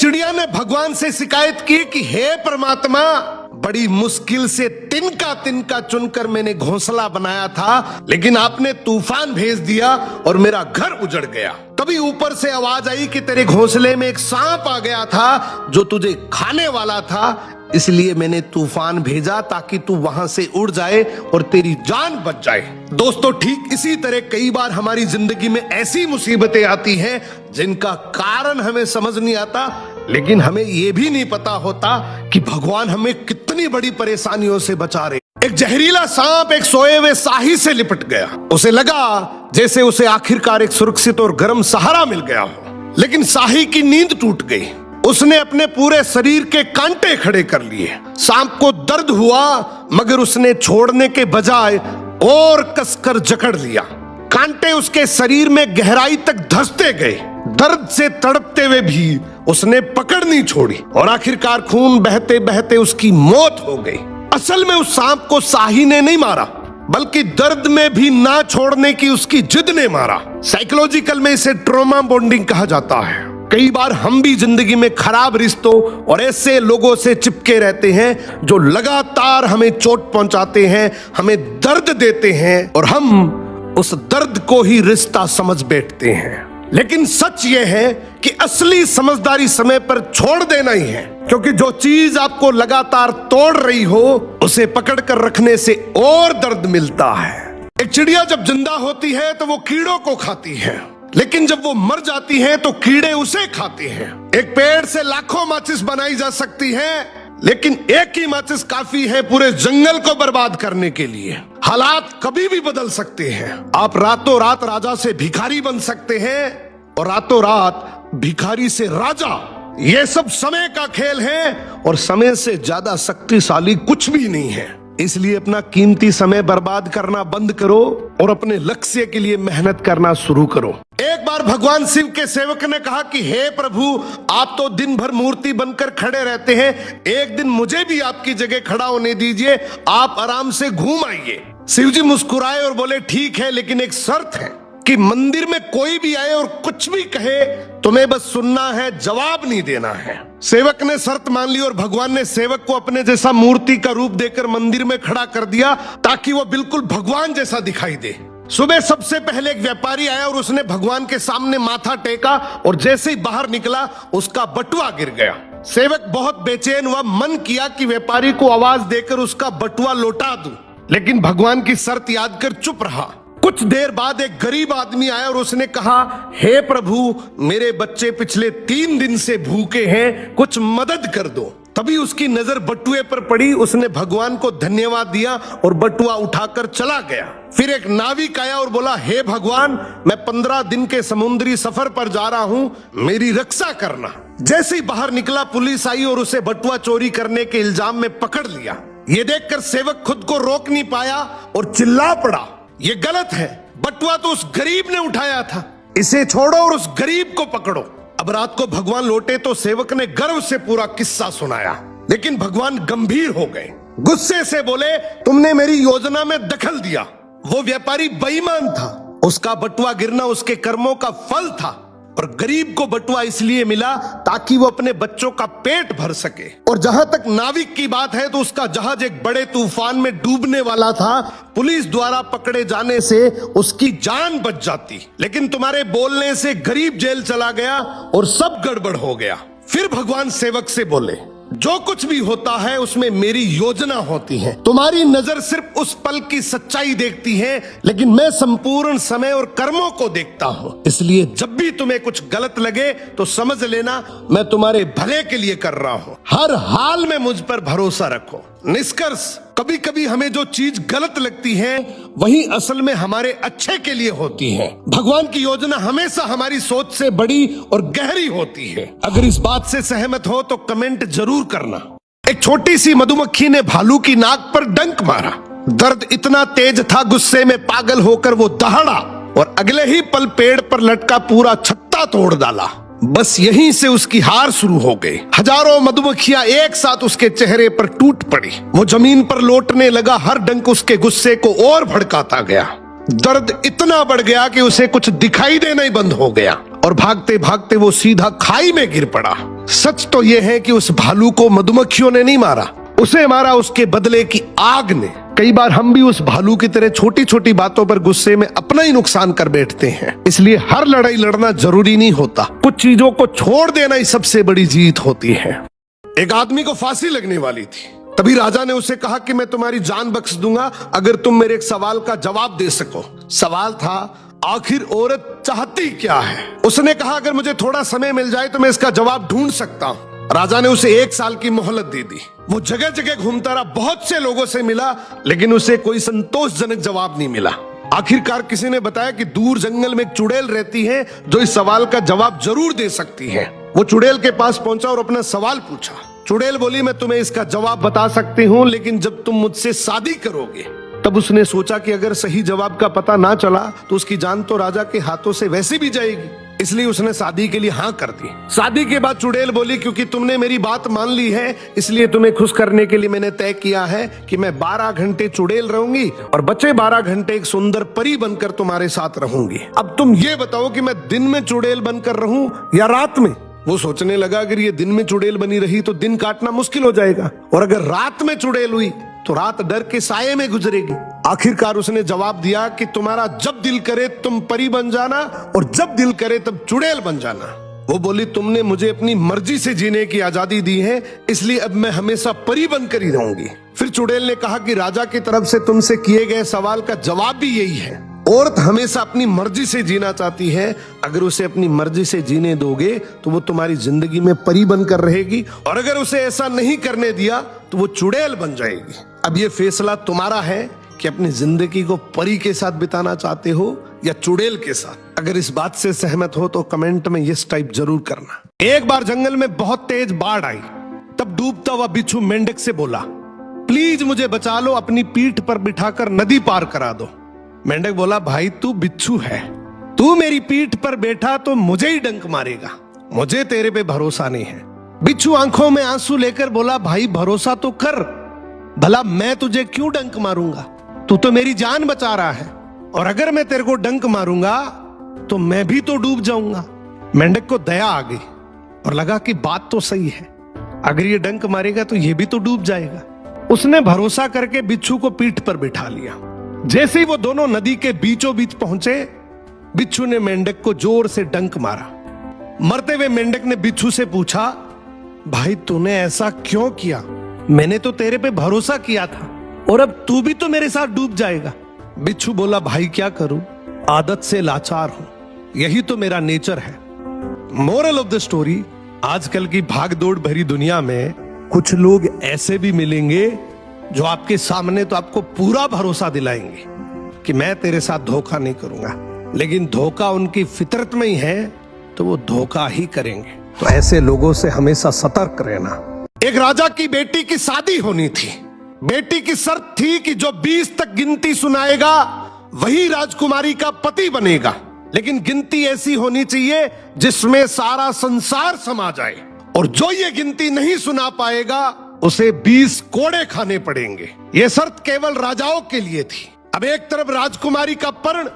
चिड़िया ने भगवान से शिकायत की कि हे परमात्मा, बड़ी मुश्किल से तिनका तिनका चुनकर मैंने घोंसला बनाया था, लेकिन आपने तूफान भेज दिया और मेरा घर उजड़ गया। तभी ऊपर से आवाज आई कि तेरे घोंसले में एक सांप आ गया था जो तुझे खाने वाला था, इसलिए मैंने तूफान भेजा ताकि तू वहां से उड़ जाए और तेरी जान बच जाए। दोस्तों, ठीक इसी तरह कई बार हमारी जिंदगी में ऐसी मुसीबतें आती हैं जिनका कारण हमें समझ नहीं आता, लेकिन हमें यह भी नहीं पता होता कि भगवान हमें कितनी बड़ी परेशानियों से बचा रहे। एक जहरीला सांप एक सोए हुए शाही से लिपट गया। उसे लगा जैसे उसे आखिरकार एक सुरक्षित और गर्म सहारा मिल गया हो, लेकिन शाही की नींद टूट गई। उसने अपने पूरे शरीर के कांटे खड़े कर लिए। सांप को दर्द हुआ, मगर उसने छोड़ने के बजाय और कसकर जकड़ लिया। कांटे उसके शरीर में गहराई तक धंसते गए। दर्द से तड़पते हुए भी उसने पकड़ नहीं छोड़ी और आखिरकार खून बहते बहते उसकी मौत हो गई। असल में उस सांप को शाही ने नहीं मारा, बल्कि दर्द में भी ना छोड़ने की उसकी जिद ने मारा। साइकोलॉजिकल में इसे ट्रॉमा बॉन्डिंग कहा जाता है। कई बार हम भी जिंदगी में खराब रिश्तों और ऐसे लोगों से चिपके रहते हैं जो लगातार हमें चोट पहुंचाते हैं, हमें दर्द देते हैं और हम उस दर्द को ही रिश्ता समझ बैठते हैं। लेकिन सच यह है कि असली समझदारी समय पर छोड़ देना ही है, क्योंकि जो चीज आपको लगातार तोड़ रही हो उसे पकड़ कर रखने से और दर्द मिलता है। एक चिड़िया जब जिंदा होती है तो वो कीड़ों को खाती है, लेकिन जब वो मर जाती है तो कीड़े उसे खाते हैं। एक पेड़ से लाखों माचिस बनाई जा सकती है, लेकिन एक ही माचिस काफी है पूरे जंगल को बर्बाद करने के लिए। हालात कभी भी बदल सकते हैं। आप रातों रात राजा से भिखारी बन सकते हैं और रातों रात भिखारी से राजा। ये सब समय का खेल है और समय से ज्यादा शक्तिशाली कुछ भी नहीं है। इसलिए अपना कीमती समय बर्बाद करना बंद करो और अपने लक्ष्य के लिए मेहनत करना शुरू करो। एक बार भगवान शिव के सेवक ने कहा कि हे प्रभु, आप तो दिन भर मूर्ति बनकर खड़े रहते हैं, एक दिन मुझे भी आपकी जगह खड़ा होने दीजिए, आप आराम से घूम आइए। शिव जी मुस्कुराए और बोले ठीक है, लेकिन एक शर्त है कि मंदिर में कोई भी आए और कुछ भी कहे तुम्हें बस सुनना है, जवाब नहीं देना है। सेवक ने शर्त मान ली और भगवान ने सेवक को अपने जैसा मूर्ति का रूप देकर मंदिर में खड़ा कर दिया ताकि वो बिल्कुल भगवान जैसा दिखाई दे। सुबह सबसे पहले एक व्यापारी आया और उसने भगवान के सामने माथा टेका और जैसे ही बाहर निकला उसका बटुआ गिर गया। सेवक बहुत बेचैन हुआ, मन किया कि व्यापारी को आवाज देकर उसका बटुआ लौटा दूं, लेकिन भगवान की शर्त याद कर चुप रहा। कुछ देर बाद एक गरीब आदमी आया और उसने कहा, हे प्रभु, मेरे बच्चे पिछले 3 दिन से भूखे हैं, कुछ मदद कर दो। तभी उसकी नजर बटुए पर पड़ी। उसने भगवान को धन्यवाद दिया और बटुआ उठाकर चला गया। फिर एक नाविक आया और बोला, हे भगवान, मैं 15 दिन के समुद्री सफर पर जा रहा हूँ, मेरी रक्षा करना। जैसे ही बाहर निकला पुलिस आई और उसे बटुआ चोरी करने के इल्जाम में पकड़ लिया। ये देखकर सेवक खुद को रोक नहीं पाया और चिल्ला पड़ा, ये गलत है, बटुआ तो उस गरीब ने उठाया था, इसे छोड़ो और उस गरीब को पकड़ो। अब रात को भगवान लौटे तो सेवक ने गर्व से पूरा किस्सा सुनाया, लेकिन भगवान गंभीर हो गए। गुस्से से बोले, तुमने मेरी योजना में दखल दिया। वो व्यापारी बेईमान था, उसका बटुआ गिरना उसके कर्मों का फल था, और गरीब को बटुआ इसलिए मिला ताकि वो अपने बच्चों का पेट भर सके। और जहां तक नाविक की बात है तो उसका जहाज एक बड़े तूफान में डूबने वाला था। पुलिस द्वारा पकड़े जाने से उसकी जान बच जाती, लेकिन तुम्हारे बोलने से गरीब जेल चला गया और सब गड़बड़ हो गया। फिर भगवान सेवक से बोले, जो कुछ भी होता है उसमें मेरी योजना होती है। तुम्हारी नजर सिर्फ उस पल की सच्चाई देखती है, लेकिन मैं संपूर्ण समय और कर्मों को देखता हूँ। इसलिए जब भी तुम्हें कुछ गलत लगे तो समझ लेना मैं तुम्हारे भले के लिए कर रहा हूँ। हर हाल में मुझ पर भरोसा रखो। निष्कर्ष, कभी कभी हमें जो चीज गलत लगती है वही असल में हमारे अच्छे के लिए होती है। भगवान की योजना हमेशा हमारी सोच से बड़ी और गहरी होती है। अगर इस बात से सहमत हो तो कमेंट जरूर करना। एक छोटी सी मधुमक्खी ने भालू की नाक पर डंक मारा। दर्द इतना तेज था, गुस्से में पागल होकर वो दहाड़ा और अगले ही पल पेड़ पर लटका पूरा छत्ता तोड़ डाला। बस यहीं से उसकी हार शुरू हो गई। हजारों मधुमक्खियां एक साथ उसके चेहरे पर टूट पड़ी। वो जमीन पर लौटने लगा, हर डंक उसके गुस्से को और भड़काता गया। दर्द इतना बढ़ गया कि उसे कुछ दिखाई देना ही बंद हो गया और भागते भागते वो सीधा खाई में गिर पड़ा। सच तो यह है कि उस भालू को मधुमक्खियों ने नहीं मारा, उसे मारा उसके बदले की आग ने। कई बार हम भी उस भालू की तरह छोटी छोटी बातों पर गुस्से में अपना ही नुकसान कर बैठते हैं। इसलिए हर लड़ाई लड़ना जरूरी नहीं होता, कुछ चीजों को छोड़ देना ही सबसे बड़ी जीत होती है। एक आदमी को फांसी लगने वाली थी, तभी राजा ने उसे कहा कि मैं तुम्हारी जान बख्श दूंगा अगर तुम मेरे एक सवाल का जवाब दे सको। सवाल था, आखिर औरत चाहती क्या है? उसने कहा, अगर मुझे थोड़ा समय मिल जाए तो मैं इसका जवाब ढूंढ सकता हूं। राजा ने उसे 1 साल की मोहलत दे दी। वो जगह जगह घूमता रहा, बहुत से लोगों से मिला, लेकिन उसे कोई संतोषजनक जवाब नहीं मिला। आखिरकार किसी ने बताया कि दूर जंगल में एक चुड़ैल रहती है जो इस सवाल का जवाब जरूर दे सकती है। वो चुड़ैल के पास पहुंचा और अपना सवाल पूछा। चुड़ैल बोली, मैं तुम्हें इसका जवाब बता सकती हूँ, लेकिन जब तुम मुझसे शादी करोगे। तब उसने सोचा कि अगर सही जवाब का पता ना चला तो उसकी जान तो राजा के हाथों से वैसे भी जाएगी, इसलिए उसने शादी के लिए हाँ कर दी। शादी के बाद चुड़ैल बोली, क्योंकि तुमने मेरी बात मान ली है, इसलिए तुम्हें खुश करने के लिए मैंने तय किया है कि मैं 12 घंटे चुड़ैल रहूंगी और बचे 12 घंटे एक सुंदर परी बनकर तुम्हारे साथ रहूंगी। अब तुम ये बताओ कि मैं दिन में चुड़ैल बनकर रहूं या रात में? वो सोचने लगा, अगर ये दिन में चुड़ैल बनी रही तो दिन काटना मुश्किल हो जाएगा, और अगर रात में चुड़ैल हुई तो रात डर के साये में गुजरेगी। आखिरकार उसने जवाब दिया कि तुम्हारा जब दिल करे तुम परी बन जाना और जब दिल करे तब चुड़ैल बन जाना। वो बोली, तुमने मुझे अपनी मर्जी से जीने की आजादी दी है, इसलिए अब मैं हमेशा परी बनकर ही रहूंगी। फिर चुड़ैल ने कहा कि राजा की तरफ से तुमसे किए गए सवाल का जवाब भी यही है। औरत हमेशा अपनी मर्जी से जीना चाहती है, अगर उसे अपनी मर्जी से जीने दोगे तो वो तुम्हारी जिंदगी में परी बनकर रहेगी, और अगर उसे ऐसा नहीं करने दिया तो वो चुड़ैल बन जाएगी। अब ये फैसला तुम्हारा है कि अपनी जिंदगी को परी के साथ बिताना चाहते हो या चुड़ैल के साथ। अगर इस बात से सहमत हो तो कमेंट में यस टाइप जरूर करना। एक बार जंगल में बहुत तेज बाढ़ आई, तब डूबता हुआ बिच्छू मेंढक से बोला, प्लीज मुझे बचा लो, अपनी पीठ पर बिठाकर नदी पार करा दो। मेंढक बोला, भाई तू बिच्छू है, तू मेरी पीठ पर बैठा तो मुझे ही डंक मारेगा, मुझे तेरे पे भरोसा नहीं है। बिच्छू आंखों में आंसू लेकर बोला, भाई भरोसा तो कर, भला मैं तुझे क्यों डंक मारूंगा, तू तो मेरी जान बचा रहा है, और अगर मैं तेरे को डंक मारूंगा तो मैं भी तो डूब जाऊंगा। मेंढक को दया आ गई और लगा कि बात तो सही है, अगर ये डंक मारेगा तो ये भी तो डूब जाएगा। उसने भरोसा करके बिच्छू को पीठ पर बिठा लिया। जैसे ही वो दोनों नदी के बीचों बीच पहुंचे, बिच्छू ने मेंढक को जोर से डंक मारा। मरते हुए मेंढक ने बिच्छू से पूछा, भाई तूने ऐसा क्यों किया? मैंने तो तेरे पे भरोसा किया था और अब तू भी तो मेरे साथ डूब जाएगा। बिच्छू बोला, भाई क्या करूं, आदत से लाचार हूं, यही तो मेरा नेचर है। मोरल ऑफ द स्टोरी, आजकल की भागदौड़ भरी दुनिया में कुछ लोग ऐसे भी मिलेंगे जो आपके सामने तो आपको पूरा भरोसा दिलाएंगे कि मैं तेरे साथ धोखा नहीं करूंगा, लेकिन धोखा उनकी फितरत में ही है तो वो धोखा ही करेंगे। तो ऐसे लोगों से हमेशा सतर्क रहना। एक राजा की बेटी की शादी होनी थी। बेटी की शर्त थी कि जो 20 तक गिनती सुनाएगा वही राजकुमारी का पति बनेगा, लेकिन गिनती ऐसी होनी चाहिए जिसमें सारा संसार समा जाए, और जो ये गिनती नहीं सुना पाएगा उसे 20 कोड़े खाने पड़ेंगे। ये शर्त केवल राजाओं के लिए थी। अब एक तरफ राजकुमारी का पर्ण,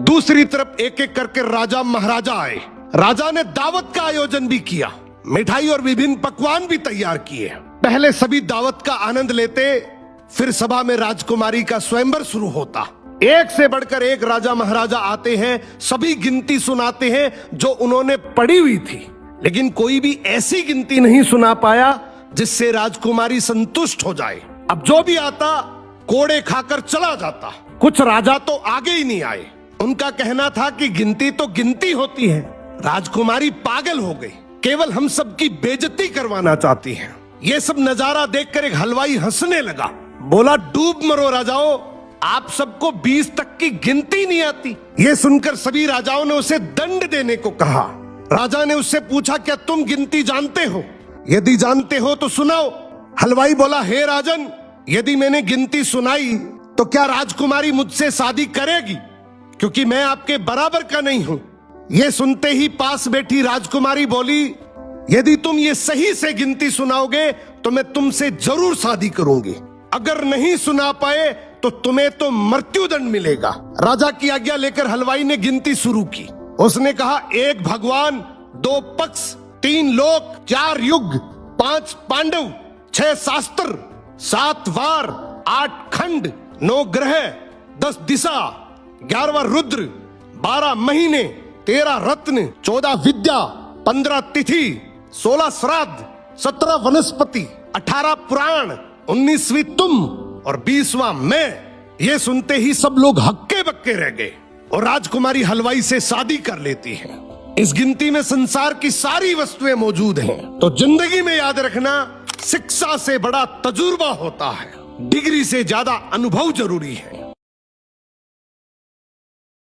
दूसरी तरफ एक एक करके राजा महाराजा आए। राजा ने दावत का आयोजन भी किया, मिठाई और विभिन्न पकवान भी तैयार किए। पहले सभी दावत का आनंद लेते, फिर सभा में राजकुमारी का स्वयंवर शुरू होता। एक से बढ़कर एक राजा महाराजा आते हैं, सभी गिनती सुनाते हैं जो उन्होंने पढ़ी हुई थी, लेकिन कोई भी ऐसी गिनती नहीं सुना पाया जिससे राजकुमारी संतुष्ट हो जाए। अब जो भी आता कोड़े खाकर चला जाता। कुछ राजा तो आगे ही नहीं आए, उनका कहना था कि गिनती तो गिनती होती है, राजकुमारी पागल हो गई, केवल हम सबकी बेइज्जती करवाना चाहती है। ये सब नजारा देखकर एक हलवाई हंसने लगा, बोला, डूब मरो राजाओं, आप सबको 20 तक की गिनती नहीं आती। ये सुनकर सभी राजाओं ने उसे दंड देने को कहा। राजा ने उससे पूछा, क्या तुम गिनती जानते हो? यदि जानते हो तो सुनाओ। हलवाई बोला, हे राजन, यदि मैंने गिनती सुनाई तो क्या राजकुमारी मुझसे शादी करेगी, क्योंकि मैं आपके बराबर का नहीं हूं। ये सुनते ही पास बैठी राजकुमारी बोली, यदि तुम ये सही से गिनती सुनाओगे तो मैं तुमसे जरूर शादी करूंगी, अगर नहीं सुना पाए तो तुम्हें तो मृत्युदंड मिलेगा। राजा की आज्ञा लेकर हलवाई ने गिनती शुरू की। उसने कहा, एक भगवान, 2 पक्ष, 3 लोक, 4 युग, 5 पांडव, 6 शास्त्र, 7 वार, 8 खंड, 9 ग्रह, 10 दिशा, 11वां रुद्र, 12 महीने, 13 रत्न, 14 विद्या, 15 तिथि, 16 श्राद्ध, 17 वनस्पति, 18 पुराण, 19वीं तुम और 20वां मैं। ये सुनते ही सब लोग हक्के बक्के रह गए और राजकुमारी हलवाई से शादी कर लेती है। इस गिनती में संसार की सारी वस्तुएं मौजूद हैं। तो जिंदगी में याद रखना, शिक्षा से बड़ा तजुर्बा होता है, डिग्री से ज्यादा अनुभव जरूरी है।